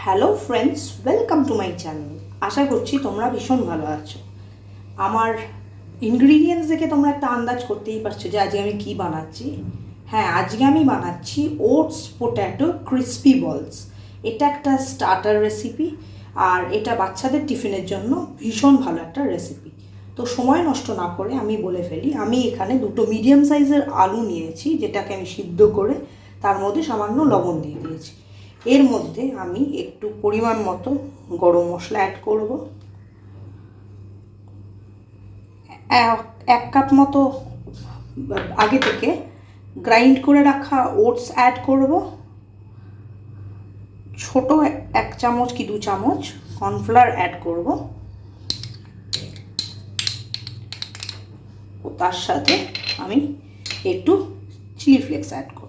Hello friends, welcome to my channel. আশা করছি তোমরা ভীষণ ভালো আছো। আমার ইনগ্রিডিয়েন্টস দেখে তোমরা একটা আন্দাজ করতেই পারছো যে আজকে আমি কী বানাচ্ছি। হ্যাঁ, আজকে আমি বানাচ্ছি ওটস পোট্যাটো ক্রিস্পি বলস। এটা একটা স্টার্টার রেসিপি, আর এটা বাচ্চাদের টিফিনের জন্য ভীষণ ভালো একটা রেসিপি। তো সময় নষ্ট না করে আমি বলে ফেলি, আমি এখানে দুটো মিডিয়াম সাইজের আলু নিয়েছি, যেটাকে আমি সিদ্ধ করে তার মধ্যে সামান্য লবণ দিয়ে দিয়েছি। এর মধ্যে আমি একটু পরিমাণ মতো গরম মশলা অ্যাড করব, এক কাপ মতো আগে থেকে গ্রাইন্ড করে রাখা ওটস অ্যাড করব, ছোট 1 চামচ কি 2 চামচ কর্নফ্লাওয়ার অ্যাড করব, ও তার সাথে আমি একটু চিলি ফ্লেক্স অ্যাড করব,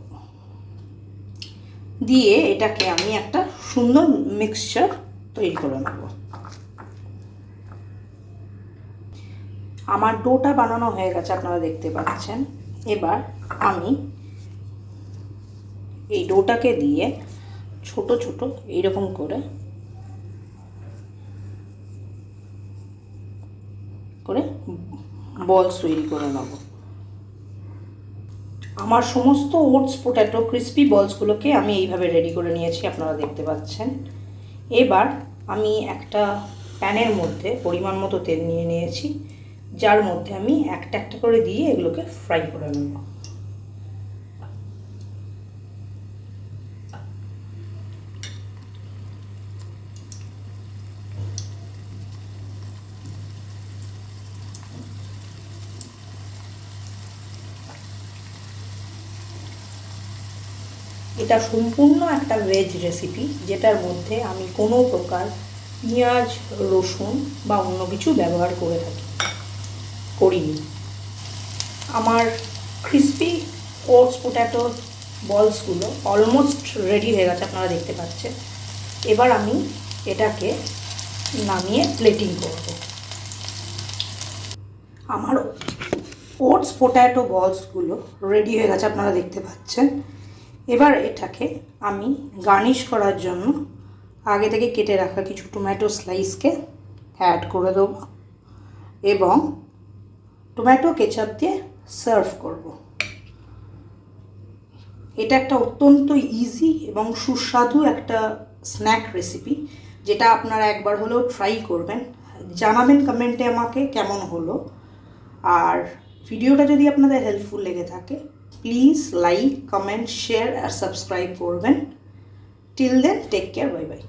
দিয়ে এটাকে আমি একটা সুন্দর মিক্সচার তৈরি করে নেব। আমার ডোটা বানানো হয়ে গেছে, আপনারা দেখতে পাচ্ছেন। এবার আমি এই ডোটাকে দিয়ে ছোট ছোট এইরকম করে বলস তৈরি করে নেব। আমার সমস্ত ওটস পোট্যাটো ক্রিস্পি বলসগুলোকে আমি এইভাবে রেডি করে নিয়েছি, আপনারা দেখতে পাচ্ছেন। এবার আমি একটা প্যানের মধ্যে পরিমাণ মতো তেল নিয়ে নিয়েছি, যার মধ্যে আমি একটা একটা করে দিয়ে এগুলোকে ফ্রাই করে নেব। এটা সম্পূর্ণ একটা ভেজ রেসিপি, যেটার মধ্যে আমি কোনো প্রকার পেঁয়াজ, রসুন বা অন্য কিছু ব্যবহার করিনি। আমার ক্রিস্পি ওটস পোট্যাটো বলসগুলো অলমোস্ট রেডি হয়ে গেছে, আপনারা দেখতে পাচ্ছেন। এবার আমি এটাকে নামিয়ে প্লেটিং করব। আমার ওটস পোট্যাটো বলসগুলো রেডি হয়ে গেছে, আপনারা দেখতে পাচ্ছেন। এবার এটাকে আমি গার্নিশ করার জন্য আগে থেকে কেটে রাখা কিছু টমেটো স্লাইসকে অ্যাড করে দেব এবং টমেটো কেচাপ দিয়ে সার্ভ করব। এটা একটা অত্যন্ত ইজি এবং সুস্বাদু একটা স্ন্যাক রেসিপি, যেটা আপনারা একবার হলেও ট্রাই করবেন। জানাবেন কমেন্টে আমাকে কেমন হলো। আর ভিডিওটা যদি আপনাদের হেল্পফুল লেগে থাকে, প্লিজ লাইক, কমেন্ট, শেয়ার আর সাবস্ক্রাইব করবেন। Till then, take care, bye by.